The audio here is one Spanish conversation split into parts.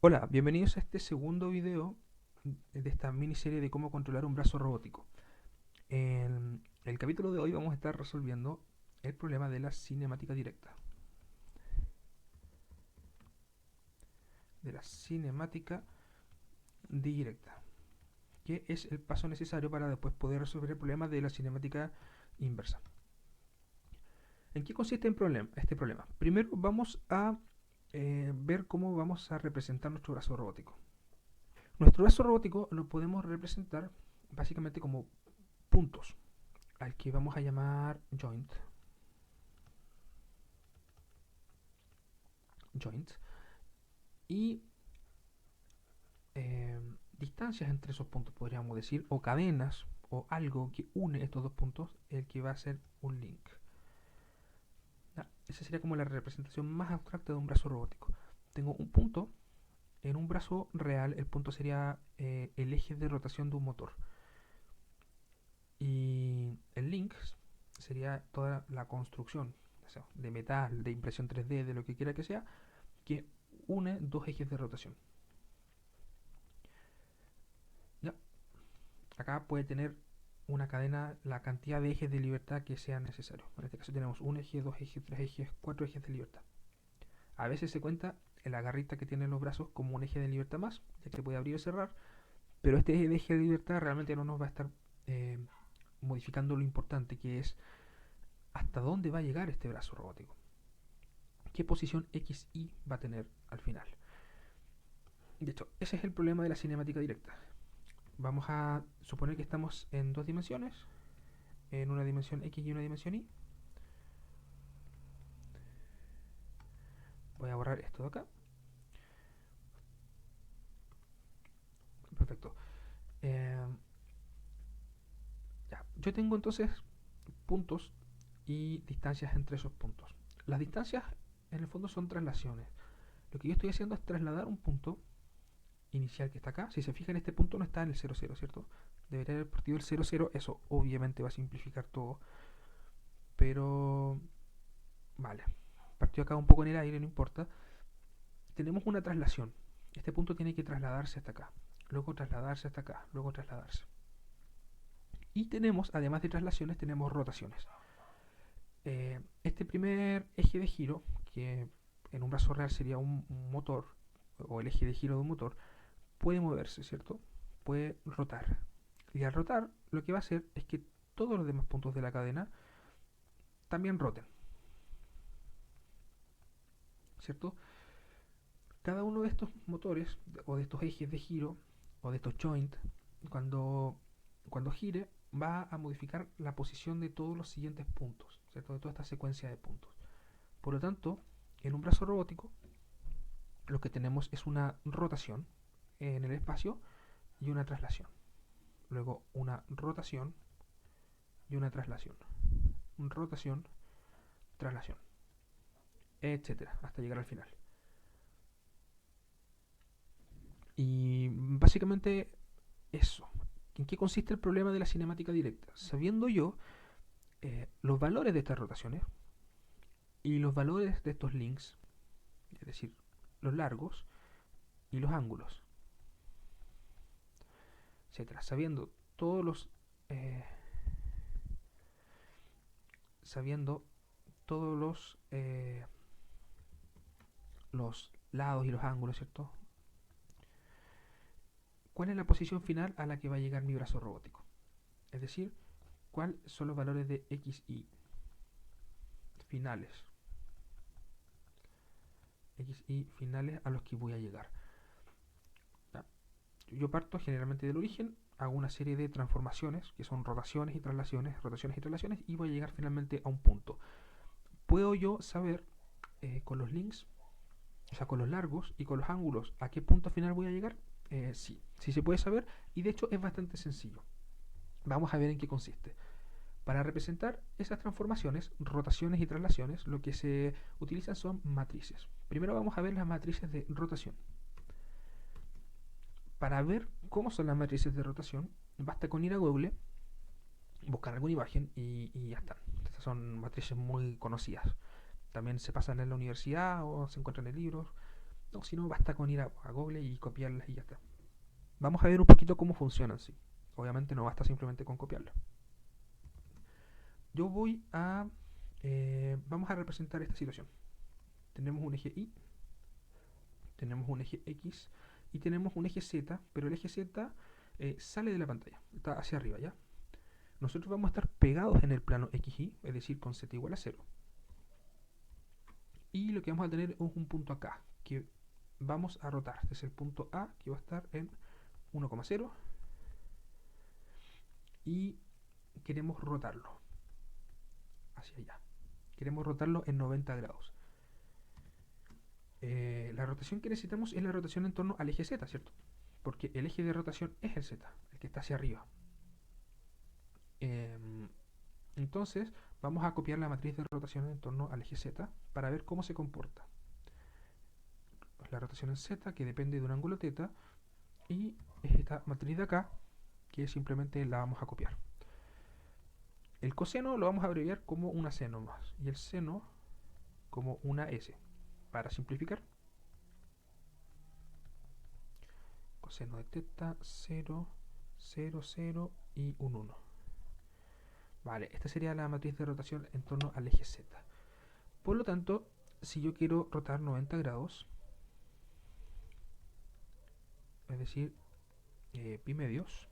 Hola, bienvenidos a este segundo video de esta miniserie de cómo controlar un brazo robótico. En el capítulo de hoy vamos a estar resolviendo el problema de la cinemática directa. Que es el paso necesario para después poder resolver el problema de la cinemática inversa. ¿En qué consiste este problema? Primero vamos a ver cómo vamos a representar nuestro brazo robótico. Nuestro brazo robótico lo podemos representar básicamente como puntos, al que vamos a llamar joints, y distancias entre esos puntos, podríamos decir, o cadenas, o algo que une estos dos puntos, el que va a ser un link. ¿Ya? Esa sería como la representación más abstracta de un brazo robótico. Tengo un punto. En un brazo real, el punto sería el eje de rotación de un motor. Y el link sería toda la construcción, o sea, de metal, de impresión 3D, de lo que quiera que sea, que une dos ejes de rotación. ¿Ya? Acá puede tener una cadena la cantidad de ejes de libertad que sea necesario. En este caso tenemos un eje, dos ejes, tres ejes, cuatro ejes de libertad. A veces se cuenta en la garrita que tienen los brazos como un eje de libertad más, ya que puede abrir o cerrar, pero este eje de libertad realmente no nos va a estar eh, modificando lo importante, que es hasta dónde va a llegar este brazo robótico. ¿Qué posición XY va a tener al final? De hecho, ese es el problema de la cinemática directa. Vamos a suponer que estamos en dos dimensiones, en una dimensión X y una dimensión Y. Voy a borrar esto de acá. Perfecto. Eh, ya. Yo tengo entonces puntos y distancias entre esos puntos. Las distancias en el fondo son traslaciones. Lo que yo estoy haciendo es trasladar un punto inicial que está acá. Si se fijan, este punto no está en el 0, 0, ¿cierto? Debería haber partido el 0, 0. Eso obviamente va a simplificar todo. Pero vale. Partió acá un poco en el aire, no importa. Tenemos una traslación. Este punto tiene que trasladarse hasta acá. Luego trasladarse hasta acá. Luego trasladarse. Y tenemos, además de traslaciones, tenemos rotaciones. Este primer eje de giro, que en un brazo real sería un motor, o el eje de giro de un motor, puede moverse, ¿cierto? Puede rotar. Y al rotar, lo que va a hacer es que todos los demás puntos de la cadena también roten, ¿cierto? Cada uno de estos motores, o de estos ejes de giro, o de estos joints, cuando, cuando gire, va a modificar la posición de todos los siguientes puntos, ¿cierto? De toda esta secuencia de puntos. Por lo tanto, en un brazo robótico, lo que tenemos es una rotación en el espacio y una traslación. Luego una rotación y una traslación. Rotación, traslación, etcétera, hasta llegar al final. Y básicamente eso. ¿En qué consiste el problema de la cinemática directa? Sabiendo yo los valores de estas rotaciones y los valores de estos links, es decir, los largos y los ángulos, etcétera. Eh, sabiendo todos los lados y los ángulos, ¿cierto? ¿Cuál es la posición final a la que va a llegar mi brazo robótico? Es decir, ¿cuáles son los valores de X y finales? X y finales a los que voy a llegar. ¿Ya? Yo parto generalmente del origen, hago una serie de transformaciones, que son rotaciones y traslaciones, y voy a llegar finalmente a un punto. ¿Puedo yo saber con los links, o sea, con los largos y con los ángulos, a qué punto final voy a llegar? Sí, sí se puede saber, y de hecho es bastante sencillo. Vamos a ver en qué consiste. Para representar esas transformaciones, rotaciones y traslaciones, lo que se utilizan son matrices. Primero vamos a ver las matrices de rotación. Para ver cómo son las matrices de rotación, basta con ir a Google, buscar alguna imagen y ya están. Estas son matrices muy conocidas. También se pasan en la universidad o se encuentran en libros. No, si no, basta con ir a Google y copiarlas y ya está. Vamos a ver un poquito cómo funcionan, sí. Obviamente no basta simplemente con copiarlas. Yo voy a... vamos a representar esta situación. Tenemos un eje Y, tenemos un eje X y tenemos un eje Z, pero el eje Z sale de la pantalla, está hacia arriba, ¿ya? Nosotros vamos a estar pegados en el plano XY, es decir, con Z igual a 0. Y lo que vamos a tener es un punto acá, que vamos a rotar. Este es el punto A, que va a estar en 1,0. Y queremos rotarlo hacia allá. Queremos rotarlo en 90 grados. La rotación que necesitamos es la rotación en torno al eje Z, ¿cierto? Porque el eje de rotación es el Z, el que está hacia arriba. Entonces, vamos a copiar la matriz de rotación en torno al eje Z para ver cómo se comporta. La rotación en Z, que depende de un ángulo θ, y es esta matriz de acá, que simplemente la vamos a copiar. El coseno lo vamos a abreviar como una C nomás, y el seno como una S. Para simplificar, coseno de θ, 0, 0, 0 y un 1. Vale, esta sería la matriz de rotación en torno al eje Z. Por lo tanto, si yo quiero rotar 90 grados, es decir, pi medios,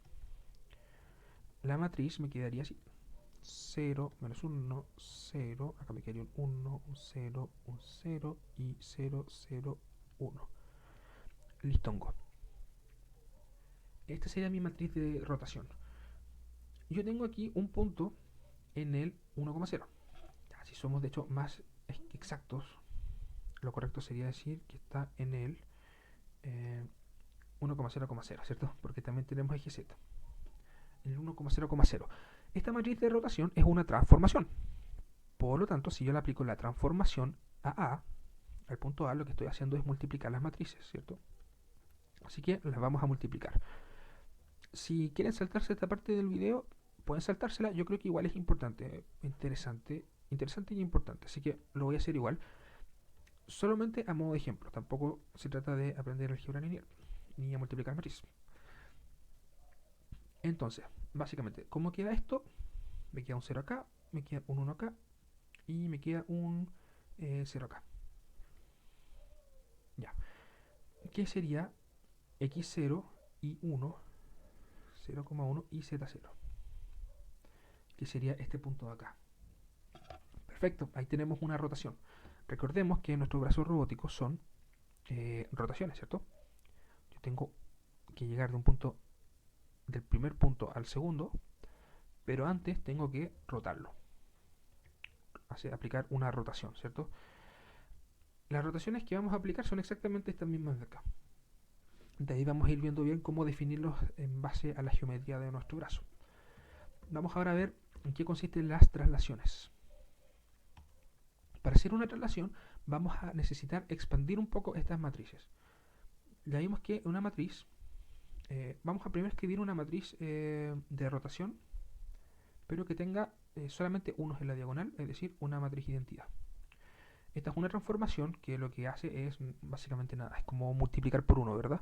la matriz me quedaría así. 0, menos 1, 0, acá me quedaría un 1, un 0, un 0 y 0, 0, 1. Listongo. Esta sería mi matriz de rotación. Yo tengo aquí un punto en el 1,0. Si somos de hecho más exactos, lo correcto sería decir que está en el 1,0,0, ¿cierto? Porque también tenemos eje Z. El 1,0,0. Esta matriz de rotación es una transformación. Por lo tanto, si yo le aplico la transformación a al punto A, lo que estoy haciendo es multiplicar las matrices, ¿cierto? Así que las vamos a multiplicar. Si quieren saltarse esta parte del video, pueden saltársela. Yo creo que igual es importante, interesante y importante. Así que lo voy a hacer igual, solamente a modo de ejemplo. Tampoco se trata de aprender álgebra lineal ni a multiplicar matrices. Entonces, básicamente, ¿cómo queda esto? Me queda un 0 acá, me queda un 1 acá y me queda un 0 acá. Ya. ¿Qué sería x0 y 1, 0,1 y z0? Que sería este punto de acá. Perfecto, ahí tenemos una rotación. Recordemos que nuestros brazos robóticos son rotaciones, ¿cierto? Yo tengo que llegar de un punto, del primer punto al segundo, pero antes tengo que rotarlo. Aplicar una rotación, ¿cierto? Las rotaciones que vamos a aplicar son exactamente estas mismas de acá. De ahí vamos a ir viendo bien cómo definirlos en base a la geometría de nuestro brazo. Vamos ahora a ver en qué consisten las traslaciones. Para hacer una traslación vamos a necesitar expandir un poco estas matrices. Ya vimos que una matriz, vamos a primero escribir una matriz de rotación, pero que tenga solamente unos en la diagonal, es decir, una matriz identidad. Esta es una transformación que lo que hace es básicamente nada, es como multiplicar por 1, ¿verdad?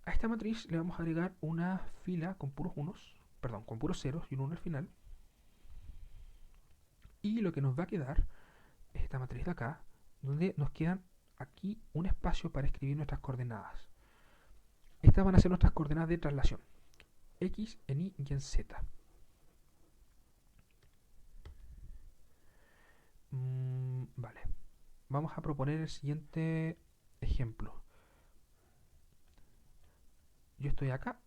A esta matriz le vamos a agregar una fila con puros unos, perdón, con puros ceros y un 1 al final. Y lo que nos va a quedar es esta matriz de acá, donde nos quedan aquí un espacio para escribir nuestras coordenadas. Estas van a ser nuestras coordenadas de traslación, x en y y en z. Vale, vamos a proponer el siguiente ejemplo. Yo estoy acá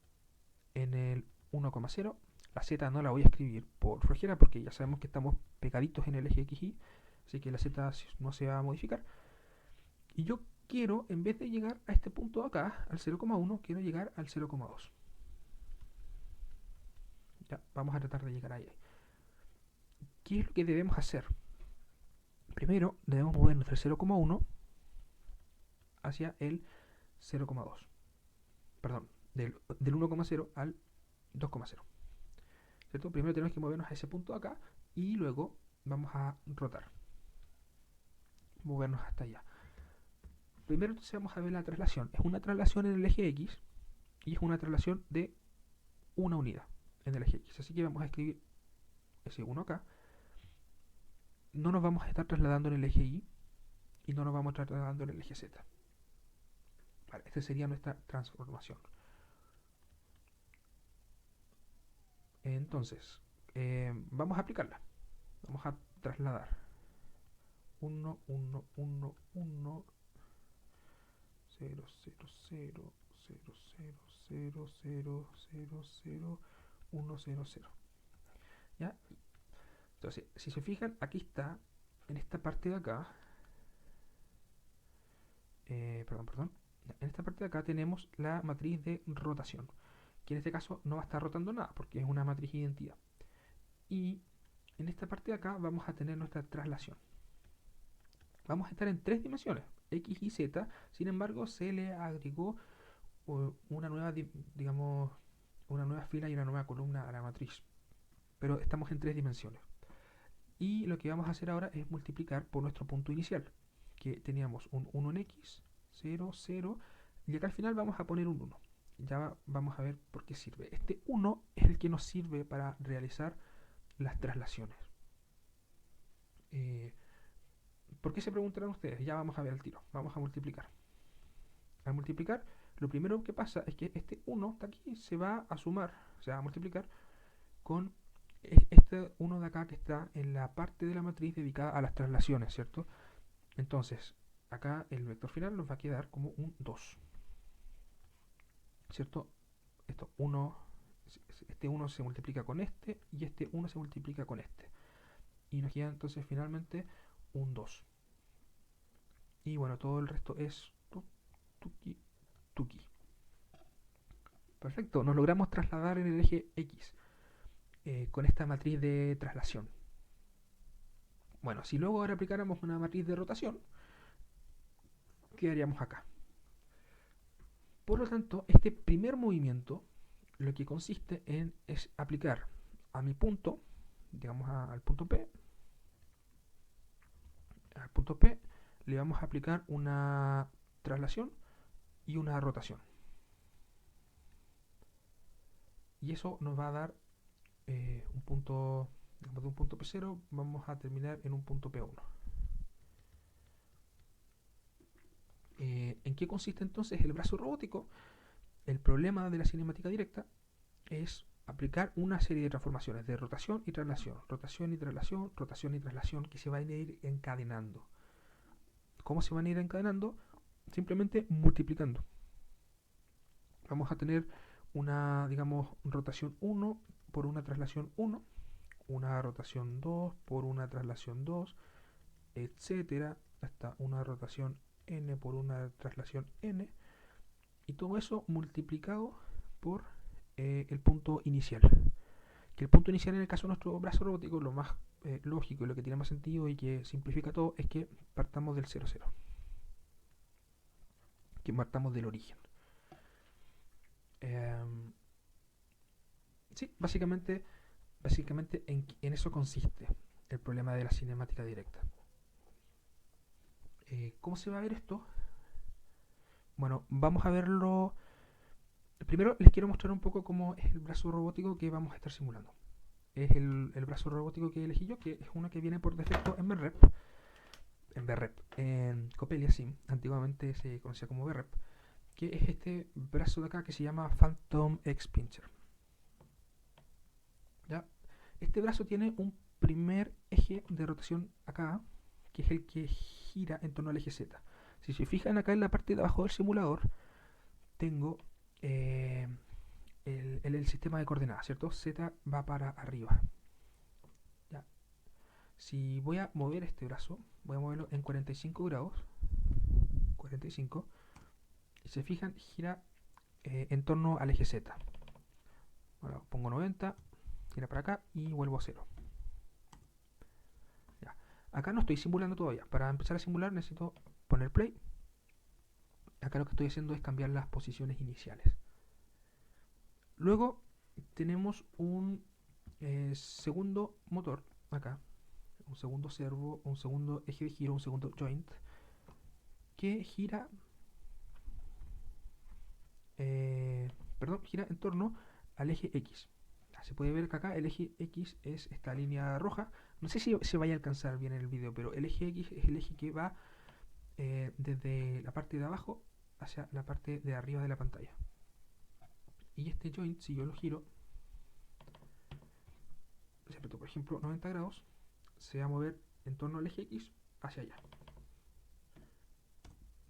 en el 1,0. La z no la voy a escribir por flojera porque ya sabemos que estamos pegaditos en el eje XY, así que la z no se va a modificar. Y yo quiero, en vez de llegar a este punto de acá, al 0,1, quiero llegar al 0,2. Ya, vamos a tratar de llegar ahí. ¿Qué es lo que debemos hacer? Primero, debemos movernos del 0,1 hacia el 0,2. Perdón, del 1,0 al 2,0. ¿Cierto? Primero tenemos que movernos a ese punto de acá y luego vamos a rotar. Movernos hasta allá. Primero entonces vamos a ver la traslación. Es una traslación en el eje X y es una traslación de una unidad en el eje X. Así que vamos a escribir ese 1 acá. No nos vamos a estar trasladando en el eje Y y no nos vamos a estar trasladando en el eje Z. Vale, esta sería nuestra transformación. Entonces, vamos a aplicarla. Vamos a trasladar 1, 1, 1, 1, 0, 0, 0, 0, 0, 0, 0, 0, 0, 1, 0, 0. ¿Ya? Entonces, si se fijan, aquí está, en esta parte de acá, perdón, en esta parte de acá tenemos la matriz de rotación, que en este caso no va a estar rotando nada, porque es una matriz de identidad. Y en esta parte de acá vamos a tener nuestra traslación. Vamos a estar en 3 dimensiones, X y Z, sin embargo se le agregó una nueva, digamos, una nueva fila y una nueva columna a la matriz. Pero estamos en 3 dimensiones. Y lo que vamos a hacer ahora es multiplicar por nuestro punto inicial, que teníamos un 1 en X, 0, 0, y acá al final vamos a poner un 1. Ya vamos a ver por qué sirve. Este 1 es el que nos sirve para realizar las traslaciones. ¿Por qué se preguntarán ustedes? Ya vamos a ver al tiro. Vamos a multiplicar. Al multiplicar, lo primero que pasa es que este 1 de aquí se va a sumar, se va a multiplicar con este 1 de acá que está en la parte de la matriz dedicada a las traslaciones, ¿cierto? Entonces, acá el vector final nos va a quedar como un 2, ¿cierto? Esto 1, este 1 se multiplica con este y este 1 se multiplica con este. Y nos queda entonces finalmente un 2. Y bueno, todo el resto es tuki, tuki. Perfecto, nos logramos trasladar en el eje X con esta matriz de traslación. Bueno, si luego ahora aplicáramos una matriz de rotación, quedaríamos acá. Por lo tanto, este primer movimiento lo que consiste en es aplicar a mi punto, digamos al punto P, le vamos a aplicar una traslación y una rotación. Y eso nos va a dar un punto, de un punto P0 vamos a terminar en un punto P1. ¿En qué consiste entonces el brazo robótico? El problema de la cinemática directa es aplicar una serie de transformaciones de rotación y traslación, rotación y traslación, rotación y traslación, que se van a ir encadenando. ¿Cómo se van a ir encadenando? Simplemente multiplicando. Vamos a tener una, digamos, rotación 1 por una traslación 1, una rotación 2 por una traslación 2, etcétera, hasta una rotación n por una traslación n, y todo eso multiplicado por el punto inicial. Que el punto inicial en el caso de nuestro brazo robótico, lo más lógico y lo que tiene más sentido y que simplifica todo es que partamos del 0, 0. Que partamos del origen. Sí, básicamente en eso consiste el problema de la cinemática directa. ¿Cómo se va a ver esto? Bueno, vamos a verlo. Primero les quiero mostrar un poco cómo es el brazo robótico que vamos a estar simulando. Es el brazo robótico que elegí yo, que es uno que viene por defecto en BREP. En Copelia Sim, antiguamente se conocía como BREP, que es este brazo de acá que se llama Phantom X Pincher. ¿Ya? Este brazo tiene un primer eje de rotación acá, que es el que gira en torno al eje Z. Si se fijan acá en la parte de abajo del simulador, tengo el sistema de coordenadas, ¿cierto? Z va para arriba. ¿Ya? Si voy a mover este brazo, voy a moverlo en 45 grados, 45, y se fijan, gira en torno al eje Z. Bueno, pongo 90, gira para acá y vuelvo a 0. Ya. Acá no estoy simulando todavía. Para empezar a simular necesito poner play. Acá lo que estoy haciendo es cambiar las posiciones iniciales. Luego tenemos un segundo motor acá, un segundo servo, un segundo eje de giro, un segundo joint, que gira, gira en torno al eje X. Se puede ver que acá el eje X es esta línea roja. No sé si se vaya a alcanzar bien en el video, pero el eje X es el eje que va desde la parte de abajo hacia la parte de arriba de la pantalla. Y este joint, si yo lo giro, por ejemplo 90 grados, se va a mover en torno al eje X hacia allá.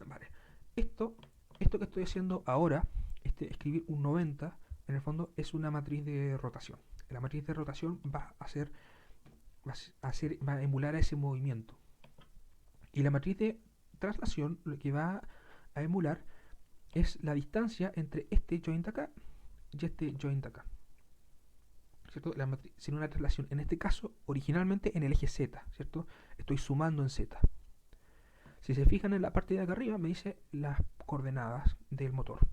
Vale. Esto que estoy haciendo ahora, escribir un 90, en el fondo es una matriz de rotación. La matriz de rotación va a emular a ese movimiento. Y la matriz de traslación lo que va a emular es la distancia entre este joint acá y este joint acá. ¿Cierto? La matriz, sin una traslación, en este caso, originalmente en el eje Z, ¿cierto? Estoy sumando en Z. Si se fijan en la parte de acá arriba, me dice las coordenadas del motor,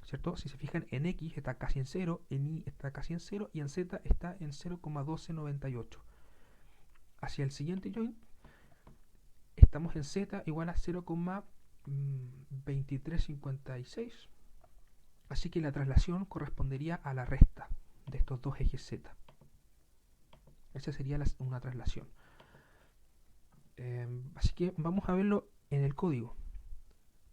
¿cierto? Si se fijan en X está casi en 0, en Y está casi en 0 y en Z está en 0,1298. Hacia el siguiente joint estamos en Z igual a 0,2356. Así que la traslación correspondería a la resta de estos dos ejes Z. Esa sería una traslación. Así que vamos a verlo en el código.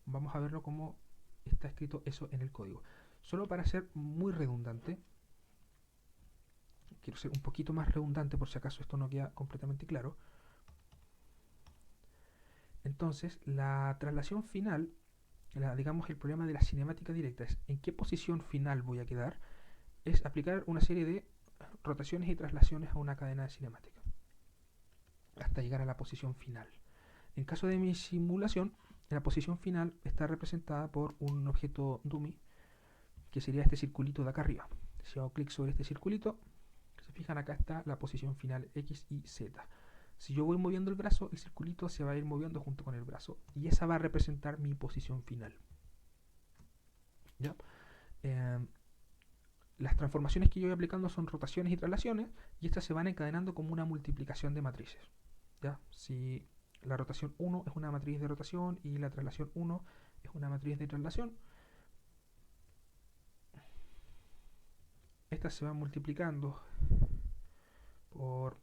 Vamos a verlo cómo está escrito eso en el código. Solo para ser muy redundante, quiero ser un poquito más redundante por si acaso esto no queda completamente claro. Entonces, la traslación final, digamos el problema de la cinemática directa es en qué posición final voy a quedar, es aplicar una serie de rotaciones y traslaciones a una cadena de cinemática hasta llegar a la posición final. En caso de mi simulación, la posición final está representada por un objeto dummy, que sería este circulito de acá arriba. Si hago clic sobre este circulito, se fijan acá está la posición final X y Z. Si yo voy moviendo el brazo, el circulito se va a ir moviendo junto con el brazo y esa va a representar mi posición final. ¿Ya? Las transformaciones que yo voy aplicando son rotaciones y traslaciones y estas se van encadenando como una multiplicación de matrices. ¿Ya? Si la rotación 1 es una matriz de rotación y la traslación 1 es una matriz de traslación, estas se van multiplicando por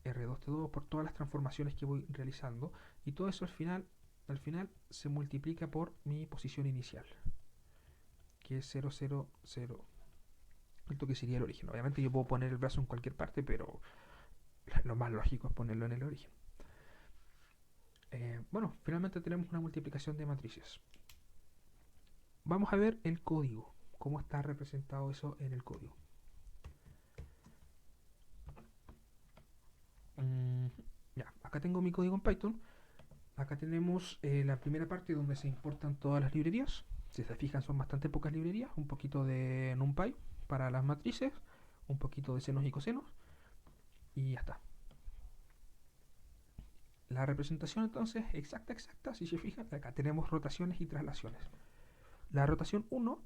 R2T2, por todas las transformaciones que voy realizando, y todo eso al final se multiplica por mi posición inicial, que es 0, 0, 0. Esto que sería el origen. Obviamente yo puedo poner el brazo en cualquier parte, pero lo más lógico es ponerlo en el origen. Bueno, finalmente tenemos una multiplicación de matrices. Vamos a ver el código, cómo está representado eso en el código. Ya, acá tengo mi código en Python. Acá tenemos la primera parte donde se importan todas las librerías. Si se fijan son bastante pocas librerías. Un poquito de NumPy para las matrices, un poquito de senos y cosenos y ya está. La representación entonces exacta, si se fijan, acá tenemos rotaciones y traslaciones. La rotación 1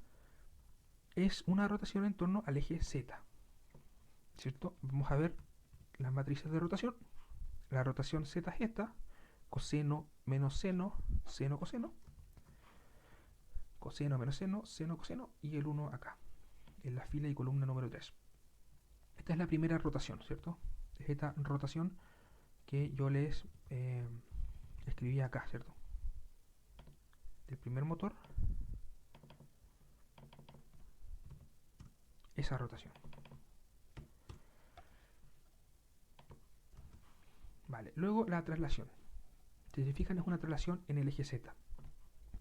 es una rotación en torno al eje Z, ¿cierto? Vamos a ver las matrices de rotación. La rotación Z es esta: coseno menos seno, seno coseno, coseno menos seno, seno coseno, y el 1 acá, en la fila y columna número 3. Esta es la primera rotación, ¿cierto? Es esta rotación que yo les escribí acá, ¿cierto? Del primer motor, esa rotación. Vale, luego la traslación. Si se fijan, es una traslación en el eje Z.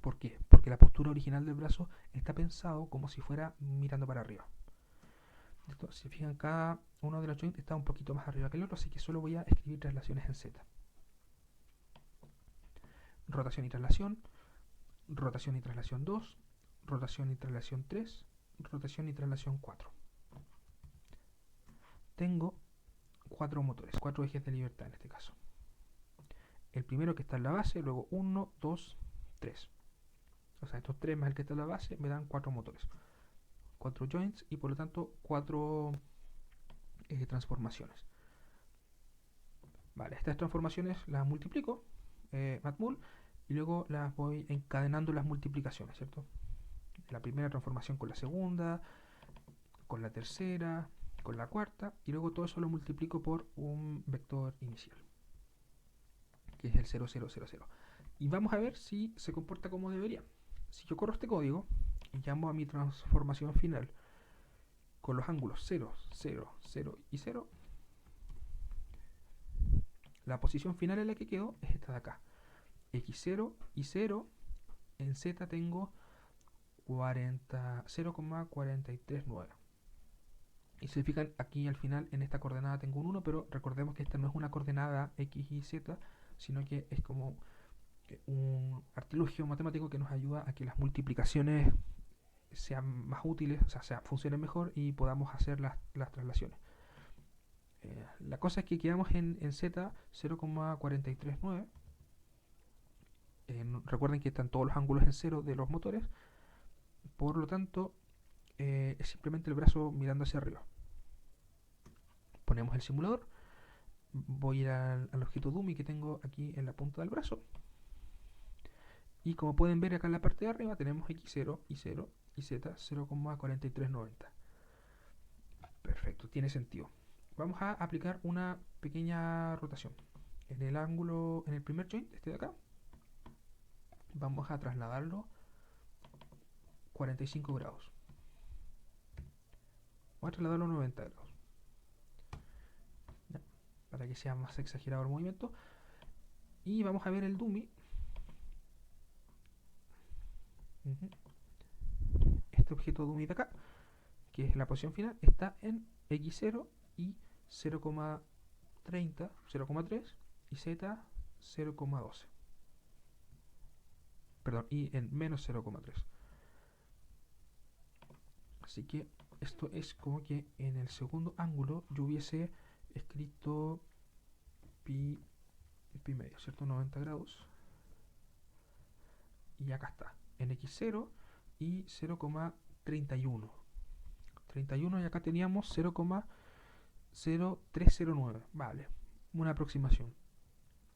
¿Por qué? Porque la postura original del brazo está pensado como si fuera mirando para arriba. ¿Listo? Si se fijan, cada uno de los joints está un poquito más arriba que el otro, así que solo voy a escribir traslaciones en Z. Rotación y traslación 2, rotación y traslación 3, rotación y traslación 4. Tengo 4 motores, 4 ejes de libertad en este caso. El primero que está en la base, luego 1, 2, 3. O sea, estos 3 más el que está en la base me dan 4 motores, 4 joints y por lo tanto 4 transformaciones. Vale, estas transformaciones las multiplico, matmul, y luego las voy encadenando las multiplicaciones, ¿cierto? La primera transformación con la segunda, con la tercera, con la cuarta, y luego todo eso lo multiplico por un vector inicial, que es el 0, 0, 0, 0. Y vamos a ver si se comporta como debería. Si yo corro este código y llamo a mi transformación final con los ángulos 0, 0, 0 y 0, la posición final en la que quedó es esta de acá. X0 y 0, en Z tengo 0,439. Y si se fijan, aquí al final en esta coordenada tengo un 1, pero recordemos que esta no es una coordenada X y Z, sino que es como un artilugio matemático que nos ayuda a que las multiplicaciones sean más útiles, o sea, funcionen mejor y podamos hacer las traslaciones. La cosa es que quedamos en Z 0,439. Recuerden que están todos los ángulos en 0 de los motores, por lo tanto es simplemente el brazo mirando hacia arriba. Ponemos el simulador, voy a ir al objeto dummy que tengo aquí en la punta del brazo, y como pueden ver acá en la parte de arriba tenemos X0 y 0 y Z 0,4390. Perfecto, tiene sentido. Vamos a aplicar una pequeña rotación. En el ángulo, en el primer joint, este de acá, vamos a trasladarlo 45 grados. Voy a trasladarlo 90 grados. ¿Ya? Para que sea más exagerado el movimiento. Y vamos a ver el dummy. Este objeto dummy de acá, que es la posición final, está en X0 y 0,30, 0,3 y Z 0,12. Perdón, y en menos 0,3. Así que esto es como que en el segundo ángulo yo hubiese escrito pi medio, ¿cierto? 90 grados. Y acá está, en X0 y 0,31. 31 y acá teníamos 0,0309. Vale, una aproximación.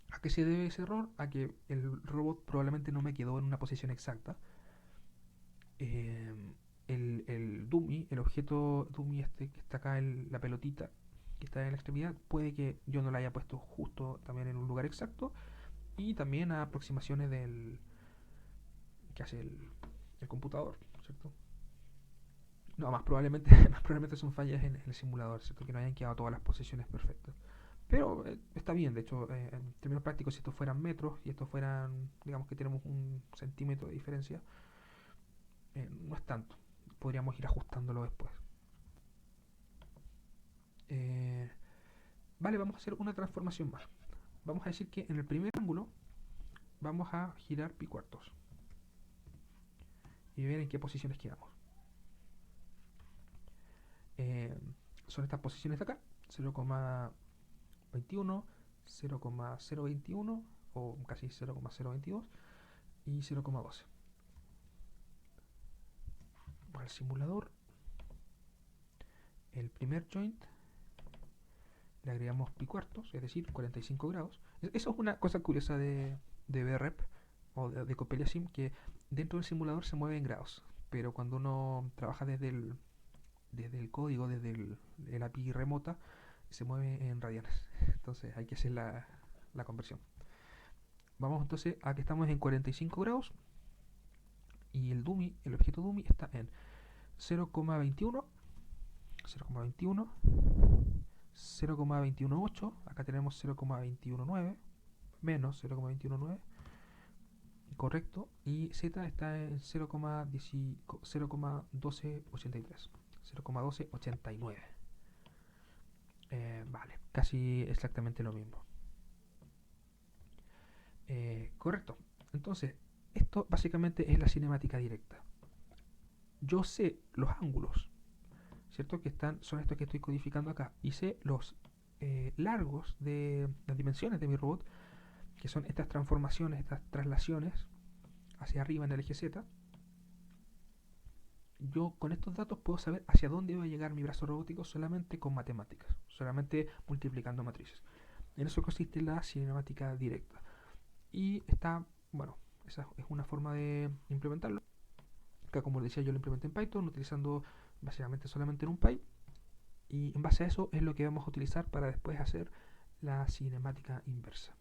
¿A qué se debe ese error? A que el robot probablemente no me quedó en una posición exacta. El dummy, el objeto dummy este que está acá, la pelotita que está en la extremidad, puede que yo no la haya puesto justo también en un lugar exacto, y también a aproximaciones del que hace el computador, ¿cierto? No, más probablemente, más probablemente son fallas en el simulador, ¿cierto? Que no hayan quedado todas las posiciones perfectas. Pero está bien, de hecho, en términos prácticos, si estos fueran metros y estos fueran, digamos que tenemos un centímetro de diferencia, no es tanto. Podríamos ir ajustándolo después. Vale, vamos a hacer una transformación más. Vamos a decir que en el primer ángulo vamos a girar pi cuartos y ver en qué posiciones quedamos. Son estas posiciones de acá: 0,21, 0,021 o casi 0,022 y 0,12. Al simulador, el primer joint le agregamos pi cuartos, es decir, 45 grados. Eso es una cosa curiosa de BREP o de Coppelia Sim, que dentro del simulador se mueve en grados, pero cuando uno trabaja desde el código, desde el API remota, se mueve en radianes. Entonces hay que hacer la conversión. Vamos entonces a que estamos en 45 grados y el dummy, el objeto dummy, está en 0,21, 0,21, 0,218, acá tenemos 0,219, menos 0,219, correcto, y Z está en 0,1283, 0,1289. Vale, casi exactamente lo mismo. Correcto. Entonces, esto básicamente es la cinemática directa. Yo sé los ángulos, ¿cierto? Que son estos que estoy codificando acá. Y sé los largos de las dimensiones de mi robot, que son estas transformaciones, estas traslaciones hacia arriba en el eje Z. Yo con estos datos puedo saber hacia dónde va a llegar mi brazo robótico solamente con matemáticas, solamente multiplicando matrices. En eso consiste la cinemática directa. Y está bueno, esa es una forma de implementarlo. Acá, como les decía, yo lo implementé en Python utilizando básicamente solamente NumPy, y en base a eso es lo que vamos a utilizar para después hacer la cinemática inversa.